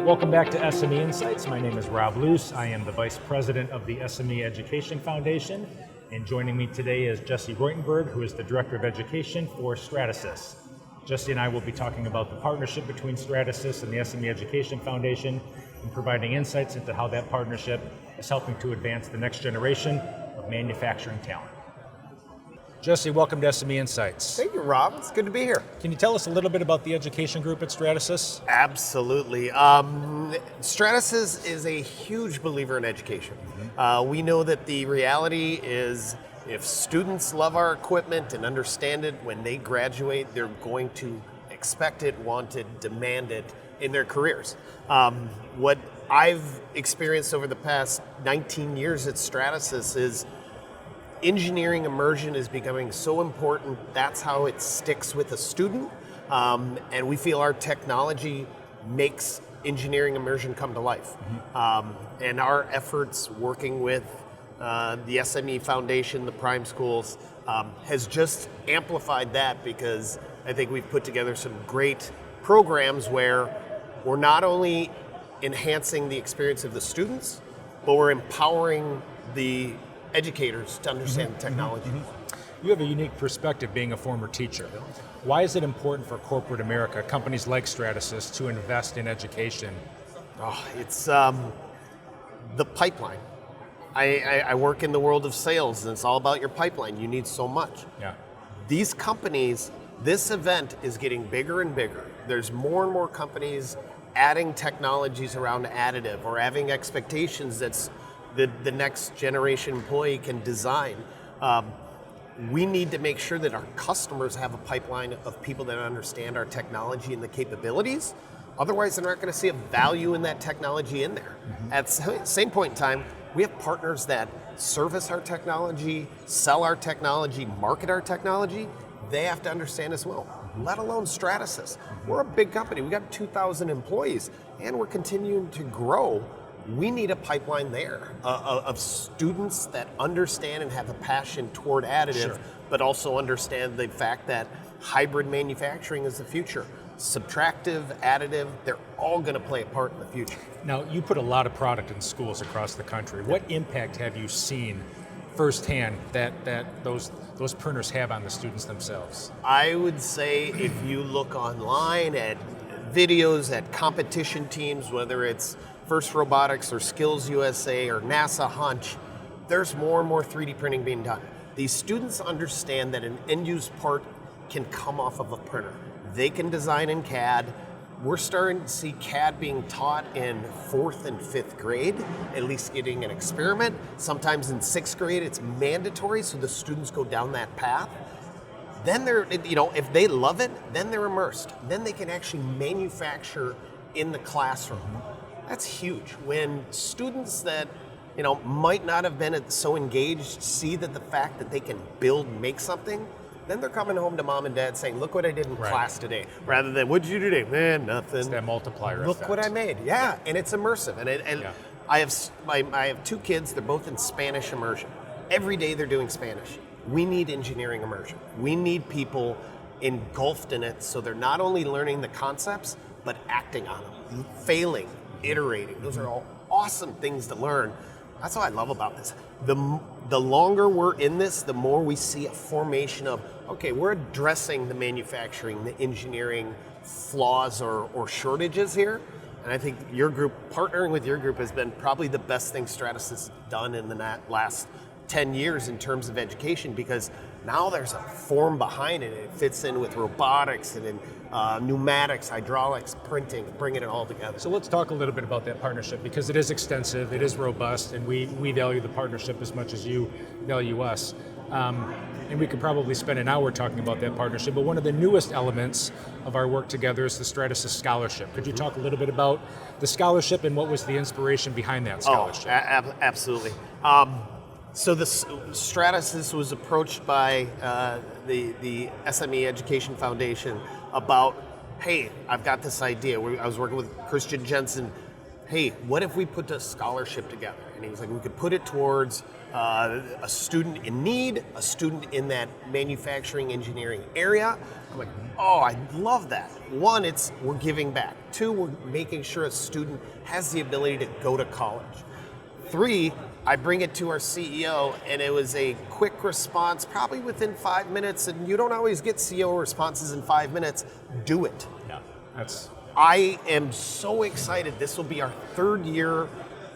Welcome back to SME Insights. My name is Rob Luce. I am the Vice President of the SME Education Foundation. And joining me today is Jesse Roitenberg, who is the Director of Education for Stratasys. Jesse and I will be talking about the partnership between Stratasys and the SME Education Foundation and providing insights into how that partnership is helping to advance the next generation of manufacturing talent. Jesse, welcome to SME Insights. Thank you, Rob. It's good to be here. Can you tell us a little bit about the education group at Stratasys? Absolutely. Stratasys is a huge believer in education. We know that the reality is if students love our equipment and understand it, when they graduate, they're going to expect it, want it, demand it in their careers. What I've experienced over the past 19 years at Stratasys is engineering immersion is becoming so important. That's how it sticks with a student. And we feel our technology makes engineering immersion come to life. And our efforts working with the SME Foundation, the prime schools, has just amplified that, because I think we've put together some great programs where we're not only enhancing the experience of the students, but we're empowering the educators to understand the technology. You have a unique perspective being a former teacher. Why is it important for corporate America, companies like Stratasys, to invest in education? It's the pipeline. I work in the world of sales, and it's all about your pipeline. You need so much. Yeah. These companies, this event is getting bigger and bigger. There's more and more companies adding technologies around additive or having expectations that's the next generation employee can design. We need to make sure that our customers have a pipeline of people that understand our technology and the capabilities. Otherwise, they're not going to see a value in that technology in there. At the same point in time, we have partners that service our technology, sell our technology, market our technology. They have to understand as well, let alone Stratasys. We're a big company. We got 2,000 employees, and we're continuing to grow. We need a pipeline there of students that understand and have a passion toward additive, but also understand the fact that hybrid manufacturing is the future. Subtractive, additive, they're all going to play a part in the future. Now, you put a lot of product in schools across the country. What impact have you seen firsthand that those printers have on the students themselves? I would say if you look online at videos, at competition teams, whether it's First Robotics or SkillsUSA or NASA Hunch, there's more and more 3D printing being done. These students understand that an end-use part can come off of a printer. They can design in CAD. We're starting to see CAD being taught in 4th and 5th grade, at least getting an experiment. Sometimes in 6th grade, it's mandatory, so the students go down that path. Then they're, if they love it, then they're immersed. Then they can actually manufacture in the classroom. That's huge. When students that might not have been so engaged see that the fact that they can build, make something, then they're coming home to mom and dad saying, look what I did in class today, rather than, what'd you do today? Man, nothing. It's that multiplier Look effect. what I made. Yeah, and it's immersive. And I have 2 kids, they're both in Spanish immersion. Every day they're doing Spanish. We need engineering immersion. We need people engulfed in it, so they're not only learning the concepts, but acting on them, failing, iterating. Those are all awesome things to learn. That's what I love about this. The longer we're in this, the more we see a formation of, okay, we're addressing the manufacturing, the engineering flaws or shortages here. And I think your group, partnering with your group, has been probably the best thing Stratasys has done in the last 10 years in terms of education, because now there's a form behind it. It fits in with robotics and in pneumatics, hydraulics, printing, bringing it all together. So let's talk a little bit about that partnership, because it is extensive, it is robust, and we value the partnership as much as you value us. And we could probably spend an hour talking about that partnership, but one of the newest elements of our work together is the Stratasys Scholarship. Could you talk a little bit about the scholarship and what was the inspiration behind that scholarship? Absolutely. So the Stratasys was approached by the SME Education Foundation about, hey, I've got this idea. I was working with Christian Jensen. Hey, what if we put a scholarship together? And he was like, we could put it towards a student in need, a student in that manufacturing engineering area. I'm like, oh, I love that. One, we're giving back. Two, we're making sure a student has the ability to go to college. Three, I bring it to our CEO, and it was a quick response, probably within 5 minutes, and you don't always get CEO responses in 5 minutes. Do it. Yeah, I am so excited. This will be our third year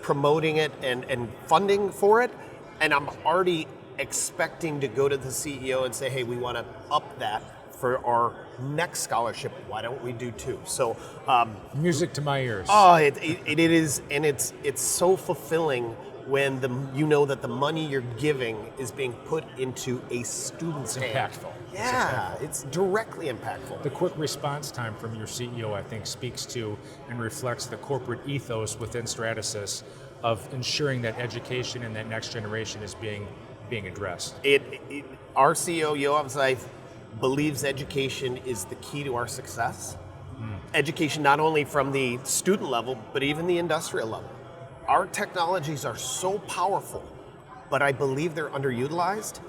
promoting it and funding for it, and I'm already expecting to go to the CEO and say, hey, we want to up that for our next scholarship. Why don't we do two? So music to my ears. Oh, it is, and it's so fulfilling when you know that the money you're giving is being put into a student's hand. Impactful. Yeah, it's directly impactful. The quick response time from your CEO, I think, speaks to and reflects the corporate ethos within Stratasys of ensuring that education and that next generation is being addressed. Our CEO, Yoav Zeif, believes education is the key to our success. Education not only from the student level, but even the industrial level. Our technologies are so powerful, but I believe they're underutilized.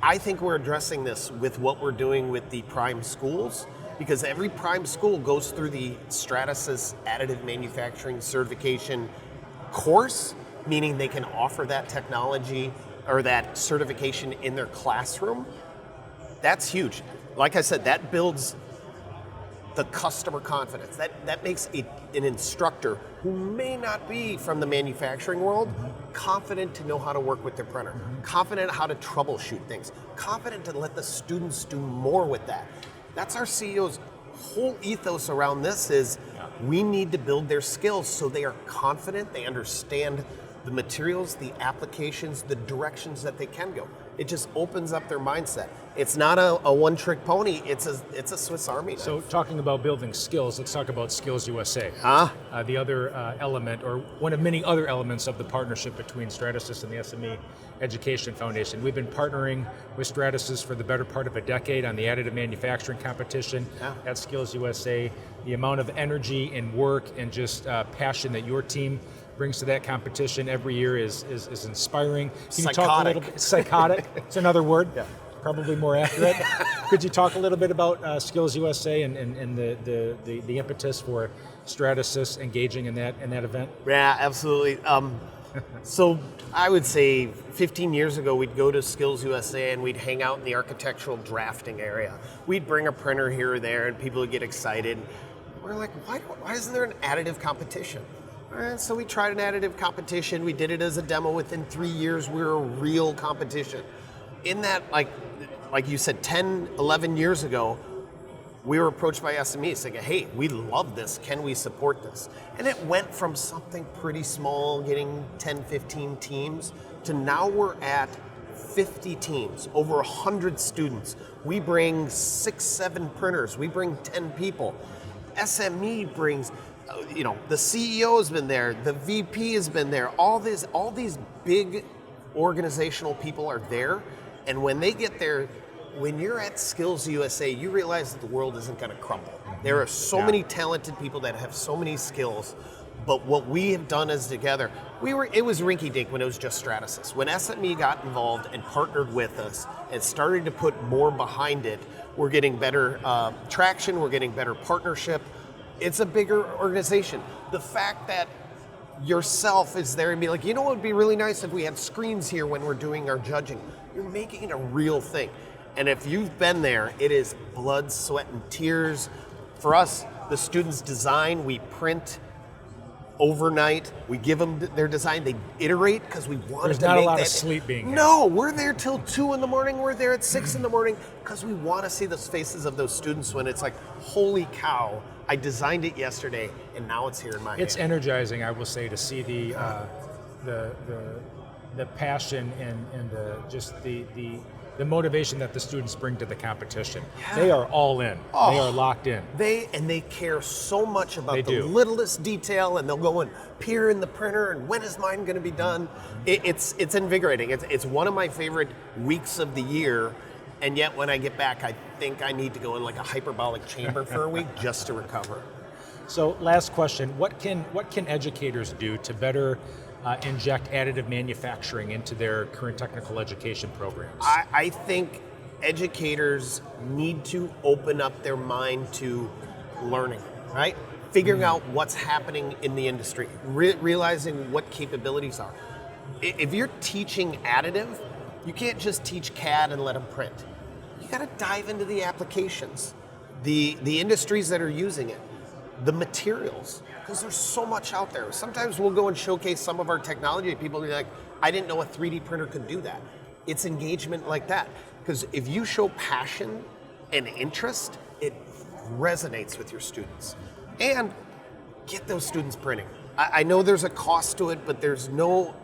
I think we're addressing this with what we're doing with the prime schools, because every prime school goes through the Stratasys Additive Manufacturing Certification course, meaning they can offer that technology or that certification in their classroom. That's huge. Like I said, that builds the customer confidence. That makes an instructor who may not be from the manufacturing world confident to know how to work with their printer, confident how to troubleshoot things, confident to let the students do more with that. That's our CEO's whole ethos around this is we need to build their skills so they are confident, they understand the materials, the applications, the directions that they can go. It just opens up their mindset. It's not a one-trick pony, it's a Swiss Army knife. So talking about building skills, let's talk about SkillsUSA. The other element, or one of many other elements of the partnership between Stratasys and the SME Education Foundation. We've been partnering with Stratasys for the better part of a decade on the additive manufacturing competition at SkillsUSA. The amount of energy and work and just passion that your team brings to that competition every year is inspiring. Can you talk a little bit? Psychotic. It's another word. Yeah. Probably more accurate. Could you talk a little bit about SkillsUSA and the impetus for Stratasys engaging in that event? Yeah, absolutely. So I would say 15 years ago, we'd go to SkillsUSA and we'd hang out in the architectural drafting area. We'd bring a printer here or there and people would get excited. We're like, why isn't there an additive competition? So we tried an additive competition. We did it as a demo. Within 3 years, we were a real competition. In that, like you said, 10, 11 years ago, we were approached by SMEs saying, hey, we love this. Can we support this? And it went from something pretty small, getting 10, 15 teams, to now we're at 50 teams, over 100 students. We bring 6, 7 printers. We bring 10 people. SME brings... the CEO has been there, the VP has been there, all these big organizational people are there, and when they get there, when you're at SkillsUSA, you realize that the world isn't going to crumble. There are so many talented people that have so many skills, but what we have done is together, it was rinky-dink when it was just Stratasys. When SME got involved and partnered with us and started to put more behind it, we're getting better traction, we're getting better partnership. It's a bigger organization. The fact that yourself is there and be like, what would be really nice if we had screens here when we're doing our judging. You're making it a real thing. And if you've been there, it is blood, sweat, and tears. For us, the students design, we print overnight, we give them their design, they iterate because we want to make that. There's not a lot of sleep being had. No, we're there till 2 in the morning, we're there at 6 in the morning because we want to see the faces of those students when it's like, holy cow, I designed it yesterday and now it's here in my hand. It's energizing, I will say, to see the passion and the motivation that the students bring to the competition. Yeah. They are all in. They are locked in. They care so much about the littlest detail, and they'll go and peer in the printer and when is mine going to be done. It's invigorating. It's one of my favorite weeks of the year, and yet when I get back, I think I need to go in like a hyperbolic chamber for a week just to recover. So last question, what can educators do to better inject additive manufacturing into their current technical education programs? I think educators need to open up their mind to learning, right? Figuring out what's happening in the industry, realizing what capabilities are. If you're teaching additive, you can't just teach CAD and let them print. You got to dive into the applications, the industries that are using it, the materials, because there's so much out there. Sometimes we'll go and showcase some of our technology, and people will be like, I didn't know a 3D printer could do that. It's engagement like that. Because if you show passion and interest, it resonates with your students. And get those students printing. I know there's a cost to it, but there's not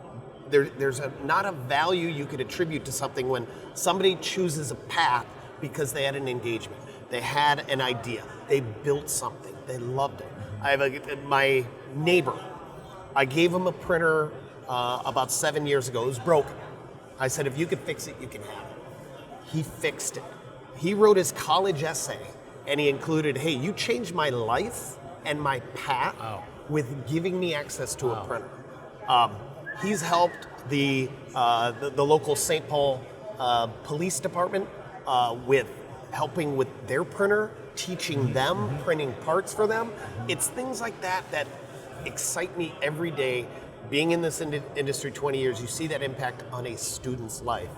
a value you could attribute to something when somebody chooses a path because they had an engagement. They had an idea. They built something. They loved it. I have my neighbor. I gave him a printer about 7 years ago. It was broken. I said, if you could fix it, you can have it. He fixed it. He wrote his college essay, and he included, hey, you changed my life and my path with giving me access to a printer. He's helped the local St. Paul Police Department with helping with their printer, teaching them, printing parts for them. It's things like that that excite me every day. Being in this industry 20 years, you see that impact on a student's life.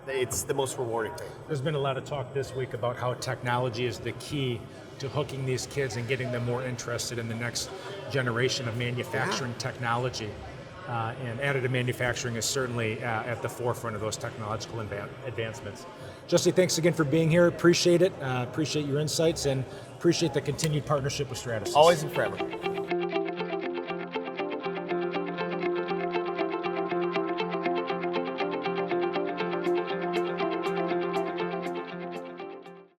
It's the most rewarding thing. There's been a lot of talk this week about how technology is the key to hooking these kids and getting them more interested in the next generation of manufacturing technology. And additive manufacturing is certainly at the forefront of those technological advancements. Jesse, thanks again for being here. Appreciate it. Appreciate your insights and appreciate the continued partnership with Stratasys. Always and forever.